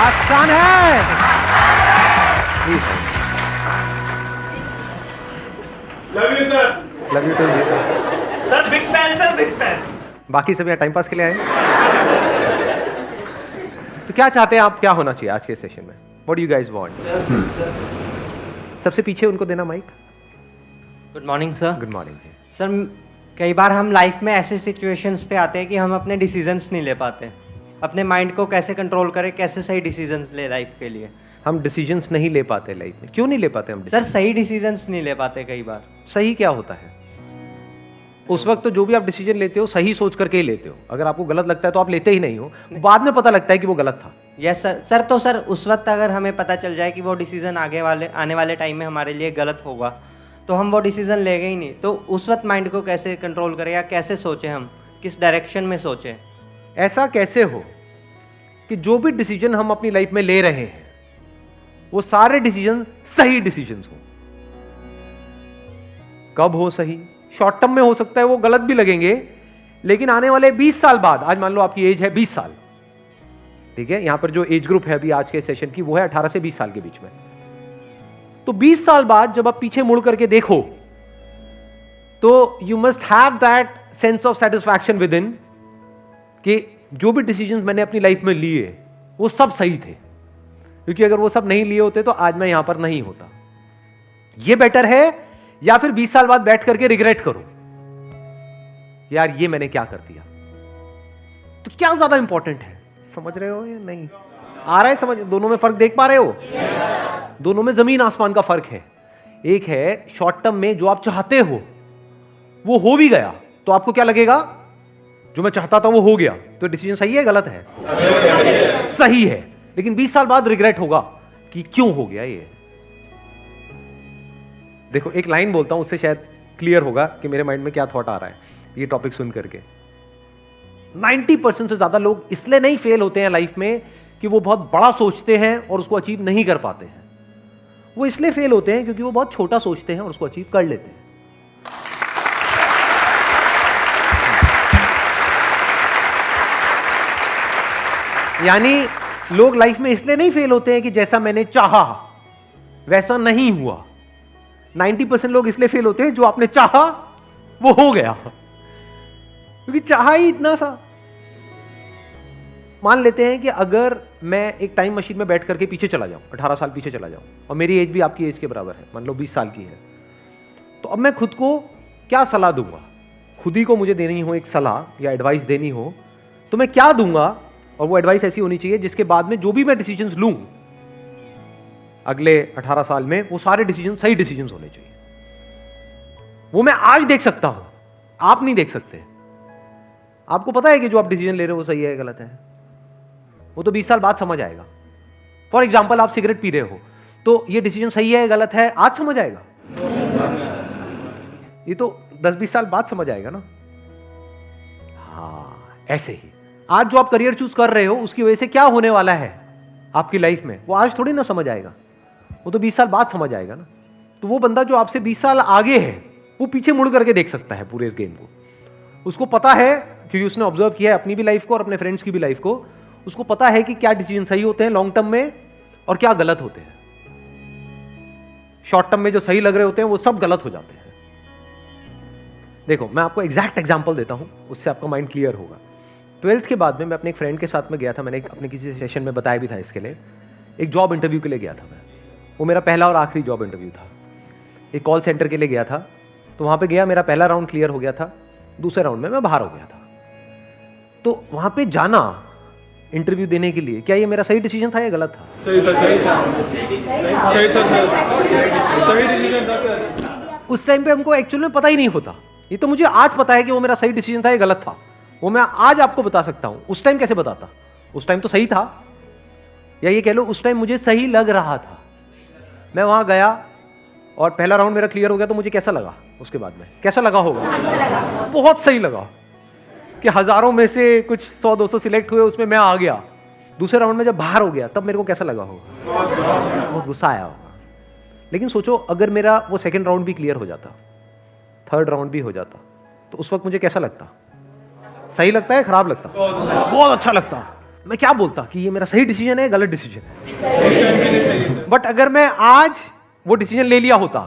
आसान है। Love you sir. Love you too. Sir big fan, sir big fan. बाकी सब यहाँ टाइम पास के लिए आए। तो क्या चाहते हैं आप, क्या होना चाहिए आज के सेशन में? What do you guys want? सबसे पीछे उनको देना mic. Good morning sir. Good morning. Sir कई बार हम लाइफ में ऐसे सिचुएशंस पे आते हैं कि हम अपने डिसीजंस नहीं ले पाते। अपने माइंड को कैसे कंट्रोल करें, कैसे सही डिसीजंस ले लाइफ के लिए? हम डिसीजंस नहीं ले पाते लाइफ में। क्यों नहीं ले पाते हम? सर सही डिसीजंस नहीं ले पाते कई बार। सही क्या होता है? उस वक्त तो जो भी आप डिसीजन लेते हो सही सोच करके ही लेते हो। अगर आपको गलत लगता है तो आप लेते ही नहीं हो, बाद में पता लगता है कि वो गलत था। Yes sir. सर उस वक्त अगर हमें पता चल जाए कि वो डिसीजन आने वाले टाइम में हमारे लिए गलत होगा तो हम वो डिसीजन लेंगे ही नहीं। तो उस वक्त माइंड को कैसे कंट्रोल करें या कैसे सोचें, हम किस डायरेक्शन में सोचें? ऐसा कैसे हो कि जो भी डिसीजन हम अपनी लाइफ में ले रहे हैं वो सारे डिसीजन सही डिसीजंस हो। कब हो सही? शॉर्ट टर्म में हो सकता है वो गलत भी लगेंगे, लेकिन आने वाले 20 साल बाद, आज मान लो आपकी एज है 20 साल, ठीक है? यहां पर जो एज ग्रुप है अभी आज के सेशन की वो है 18 से 20 साल के बीच में। तो 20 साल बाद जब आप पीछे मुड़ करके देखो तो you must have that sense of satisfaction with in कि जो भी डिसीजंस मैंने अपनी लाइफ में लिए वो सब सही थे, क्योंकि अगर वो सब नहीं लिए होते तो आज मैं यहां पर नहीं होता। ये बेटर है या फिर 20 साल बाद बैठ करके रिग्रेट करो यार ये मैंने क्या कर दिया? तो क्या ज्यादा इंपॉर्टेंट है? समझ रहे हो या नहीं? आ रहा है समझ? दोनों में फर्क देख पा रहे हो? दोनों में जमीन आसमान का फर्क है। एक है शॉर्ट टर्म में जो आप चाहते हो वो हो भी गया तो आपको क्या लगेगा? जो मैं चाहता था वो हो गया, तो डिसीजन सही है गलत है? सही है। लेकिन 20 साल बाद रिग्रेट होगा कि क्यों हो गया ये। देखो एक लाइन बोलता हूं, उससे शायद क्लियर होगा कि मेरे माइंड में क्या थॉट आ रहा है ये टॉपिक सुन करके। 90% से ज्यादा लोग इसलिए नहीं फेल होते हैं लाइफ में कि वो बहुत बड़ा सोचते हैं और उसको अचीव नहीं कर पाते हैं। वो इसलिए फेल होते हैं क्योंकि वो बहुत छोटा सोचते हैं और उसको अचीव कर लेते हैं। यानी लोग लाइफ में इसलिए नहीं फेल होते हैं कि जैसा मैंने चाहा वैसा नहीं हुआ। 90% लोग इसलिए फेल होते हैं जो आपने चाहा वो हो गया, क्योंकि चाहा ही इतना सा। मान लेते हैं कि अगर मैं एक टाइम मशीन में बैठ करके पीछे चला जाऊं, 18 साल पीछे चला जाऊं, और मेरी एज भी आपकी एज के बराबर है, मान लो 20 साल की है, तो अब मैं खुद को क्या सलाह दूंगा? खुद ही को मुझे देनी हो एक सलाह या एडवाइस देनी हो तो मैं क्या दूंगा? और वो एडवाइस ऐसी होनी चाहिए जिसके बाद में जो भी मैं डिसीजंस लूं अगले 18 साल में वो सारे डिसीजन सही डिसीजंस होने चाहिए। वो मैं आज देख सकता हूं, आप नहीं देख सकते। आपको पता है कि जो आप डिसीजन ले रहे हो वो सही है गलत है, वो तो 20 साल बाद समझ आएगा। फॉर एग्जाम्पल आप सिगरेट पी रहे हो तो ये डिसीजन सही है गलत है आज समझ आएगा? ये तो 10-20 साल बाद समझ आएगा ना। हाँ ऐसे ही आज जो आप करियर चूज कर रहे हो उसकी वजह से क्या होने वाला है आपकी लाइफ में वो आज थोड़ी ना समझ आएगा, वो तो 20 साल बाद समझ आएगा ना। तो वो बंदा जो आपसे 20 साल आगे है वो पीछे मुड़ करके देख सकता है पूरे इस गेम को। उसको पता है क्योंकि उसने ऑब्जर्व किया है अपनी भी लाइफ को और अपने फ्रेंड्स की भी लाइफ को। उसको पता है कि क्या डिसीजन सही होते हैं लॉन्ग टर्म में और क्या गलत होते हैं। शॉर्ट टर्म में जो सही लग रहे होते हैं वो सब गलत हो जाते हैं। देखो मैं आपको एग्जैक्ट एग्जांपल देता हूं, उससे आपका माइंड क्लियर होगा। 12th के बाद में मैं अपने एक फ्रेंड के साथ में गया था, मैंने अपने किसी सेशन में बताया भी था इसके लिए। एक जॉब इंटरव्यू के लिए गया था मैं, वो मेरा पहला और आखिरी जॉब इंटरव्यू था। एक कॉल सेंटर के लिए गया था, तो वहां पे गया, मेरा पहला राउंड क्लियर हो गया था, दूसरे राउंड में मैं बाहर हो गया था। तो वहां पे जाना इंटरव्यू देने के लिए, क्या ये मेरा सही डिसीजन था या गलत था? सही था, सही था, सही था सर, सही डिसीजन था सर। उस टाइम पे हमको एक्चुअल में पता ही नहीं होता। ये तो मुझे आज पता है कि वो मेरा सही डिसीजन था या गलत था, वो मैं आज आपको बता सकता हूं। उस टाइम कैसे बताता? उस टाइम तो सही था, या ये कह लो उस टाइम मुझे सही लग रहा था। मैं वहां गया और पहला राउंड मेरा क्लियर हो गया, तो मुझे कैसा लगा? उसके बाद में कैसा लगा होगा? बहुत सही लगा कि हजारों में से कुछ 100-200 सिलेक्ट हुए, उसमें मैं आ गया। दूसरे राउंड में जब बाहर हो गया तब मेरे को कैसा लगा होगा? बहुत गुस्सा आया होगा। लेकिन सोचो अगर मेरा वो सेकंड राउंड भी क्लियर हो जाता, थर्ड राउंड भी हो जाता, तो उस वक्त मुझे कैसा लगता? सही लगता है खराब लगता? बहुत अच्छा लगता। मैं क्या बोलता कि ये मेरा सही डिसीजन है, गलत डिसीजन है। उस टाइम के लिए सही है सर। बट अगर मैं आज वो डिसीजन ले लिया होता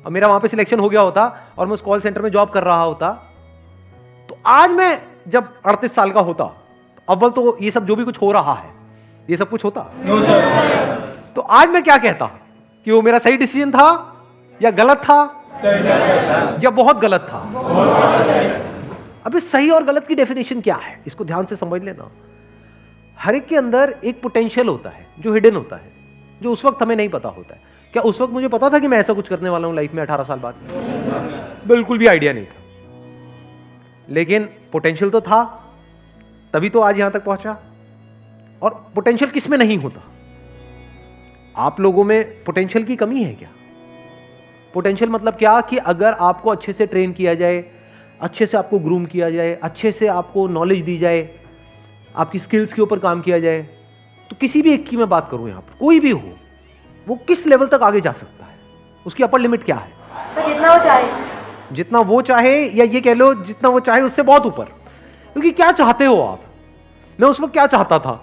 और मेरा वहां पे सिलेक्शन हो गया होता और मैं उस कॉल सेंटर में जॉब कर रहा होता, तो आज मैं जब 38 साल का होता, तो अव्वल तो ये सब जो भी कुछ हो रहा है ये सब कुछ होता। No sir. तो आज मैं क्या कहता कि वो मेरा सही डिसीजन था या गलत था सही था सर। या बहुत गलत था। अब इस सही और गलत की डेफिनेशन क्या है, इसको ध्यान से समझ लेना। हर एक के अंदर एक पोटेंशियल होता है जो हिडन होता है, जो उस वक्त हमें नहीं पता होता है। क्या उस वक्त मुझे पता था कि मैं ऐसा कुछ करने वाला हूं लाइफ में 18 साल बाद? बिल्कुल भी आइडिया नहीं था, लेकिन पोटेंशियल तो था, तभी तो आज यहां तक पहुंचा। और पोटेंशियल किस में नहीं होता? आप लोगों में पोटेंशियल की कमी है क्या? पोटेंशियल मतलब क्या कि अगर आपको अच्छे से ट्रेन किया जाए, अच्छे से आपको ग्रूम किया जाए, अच्छे से आपको नॉलेज दी जाए, आपकी स्किल्स के ऊपर काम किया जाए, तो किसी भी एक की मैं बात करूं, यहां पर कोई भी हो, वो किस लेवल तक आगे जा सकता है? उसकी अपर लिमिट क्या है? सर जितना वो चाहे। जितना वो चाहे, या ये कह लो जितना वो चाहे उससे बहुत ऊपर। क्योंकि क्या चाहते हो आप? मैं उस वक्त क्या चाहता था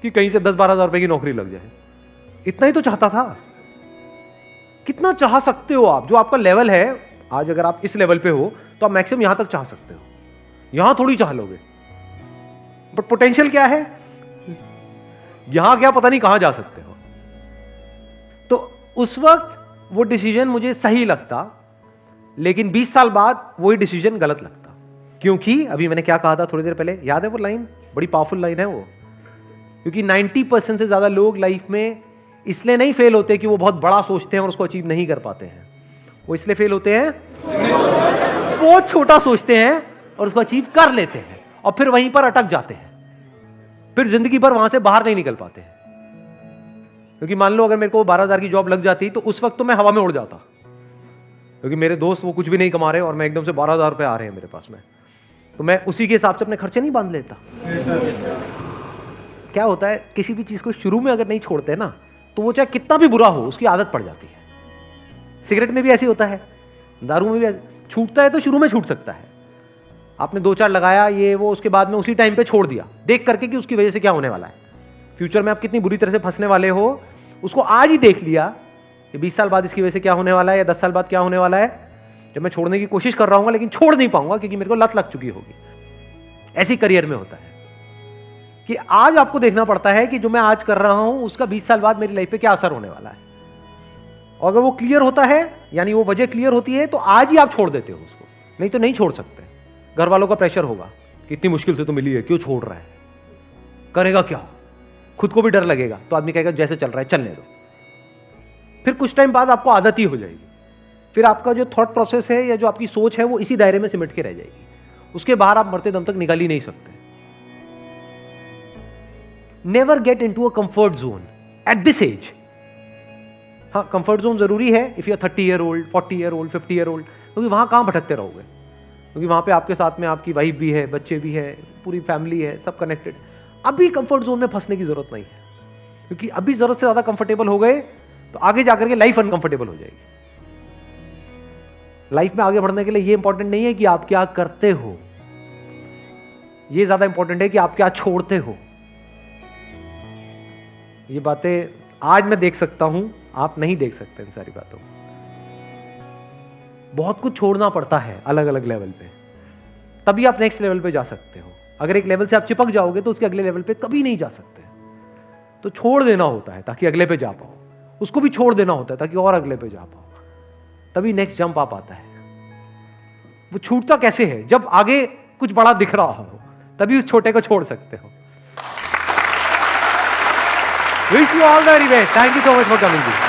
कि कहीं से 10-12 हज़ार रुपए की नौकरी लग जाए, इतना ही तो चाहता था। कितना चाह सकते हो आप? जो आपका लेवल है आज, अगर आप इस लेवल पे हो तो आप मैक्सिमम यहां तक चाह सकते हो, यहां थोड़ी चाह लोगे। बट पोटेंशियल क्या है? यहां क्या पता नहीं कहां जा सकते हो। तो उस वक्त वो डिसीजन मुझे सही लगता, लेकिन 20 साल बाद वही डिसीजन गलत लगता। क्योंकि अभी मैंने क्या कहा था थोड़ी देर पहले, याद है वो लाइन? बड़ी पावरफुल लाइन है वो। क्योंकि 90% से ज्यादा लोग लाइफ में इसलिए नहीं फेल होते कि वो बहुत बड़ा सोचते हैं और उसको अचीव नहीं कर पाते हैं। वो इसलिए फेल होते हैं बहुत छोटा सोचते हैं और उसको अचीव कर लेते हैं और फिर वहीं पर अटक जाते हैं, फिर जिंदगी भर वहां से बाहर नहीं निकल पाते हैं। क्योंकि मान लो अगर मेरे को 12,000 की जॉब लग जाती तो उस वक्त तो मैं हवा में उड़ जाता, क्योंकि मेरे दोस्त वो कुछ भी नहीं कमा रहे और मैं एकदम से 12,000 रुपए आ रहे हैं मेरे पास में, तो मैं उसी के हिसाब से अपने खर्चे नहीं बांध लेता। क्या होता है, किसी भी चीज को शुरू में अगर नहीं छोड़ते ना, तो वो चाहे कितना भी बुरा हो उसकी आदत पड़ जाती है। सिगरेट में भी ऐसे होता है, दारू में भी छूटता है तो शुरू में छूट सकता है। आपने 2-4 लगाया ये वो, उसके बाद में उसी टाइम पे छोड़ दिया देख करके कि उसकी वजह से क्या होने वाला है, फ्यूचर में आप कितनी बुरी तरह से फंसने वाले हो, उसको आज ही देख लिया कि 20 साल बाद इसकी वजह से क्या होने वाला है या 10 साल बाद क्या होने वाला है, जब मैं छोड़ने की कोशिश कर रहा हूँ लेकिन छोड़ नहीं पाऊंगा क्योंकि मेरे को लत लग चुकी होगी। ऐसे करियर में होता है कि आज आपको देखना पड़ता है कि जो मैं आज कर रहा हूं उसका 20 साल बाद मेरी लाइफ पे क्या असर होने वाला है। और अगर वो क्लियर होता है, यानी वो वजह क्लियर होती है, तो आज ही आप छोड़ देते हो उसको, नहीं तो नहीं छोड़ सकते। घर वालों का प्रेशर होगा कि इतनी मुश्किल से तो मिली है, क्यों छोड़ रहा है, करेगा क्या, खुद को भी डर लगेगा, तो आदमी कहेगा जैसे चल रहा है चलने दो। फिर कुछ टाइम बाद आपको आदत ही हो जाएगी, फिर आपका जो थॉट प्रोसेस है या जो आपकी सोच है वो इसी दायरे में सिमट के रह जाएगी, उसके बाहर आप मरते दम तक निकल ही नहीं सकते। Never get into a comfort zone at this age. हाँ, कंफर्ट जोन जरूरी है if you are 30 year old, 40 year old, 50 year old, क्योंकि वहां कहां भटकते रहोगे, क्योंकि वहां पे आपके साथ में आपकी वाइफ भी है, बच्चे भी है, पूरी फैमिली है, सब कनेक्टेड। अभी कंफर्ट जोन में फंसने की जरूरत नहीं है, क्योंकि अभी जरूरत से ज्यादा कंफर्टेबल हो गए तो आगे जाकर के लाइफ अनकंफर्टेबल हो जाएगी। लाइफ में आगे बढ़ने के लिए ये इंपॉर्टेंट नहीं है कि आप क्या करते हो, ये ज्यादा इंपॉर्टेंट है कि आप क्या छोड़ते हो। ये बातें आज मैं देख सकता हूं, आप नहीं देख सकते इन सारी बातों। बहुत कुछ छोड़ना पड़ता है अलग अलग लेवल पे, तभी आप नेक्स्ट लेवल पे जा सकते हो। अगर एक लेवल से आप चिपक जाओगे तो उसके अगले लेवल पे कभी नहीं जा सकते। तो छोड़ देना होता है ताकि अगले पे जा पाओ, उसको भी छोड़ देना होता है ताकि और अगले पे जा पाओ, तभी नेक्स्ट जंप आप आता है। वो छूटता कैसे है? जब आगे कुछ बड़ा दिख रहा हो, तभी उस छोटे को छोड़ सकते हो। Wish you all the very best. Thank you so much for coming.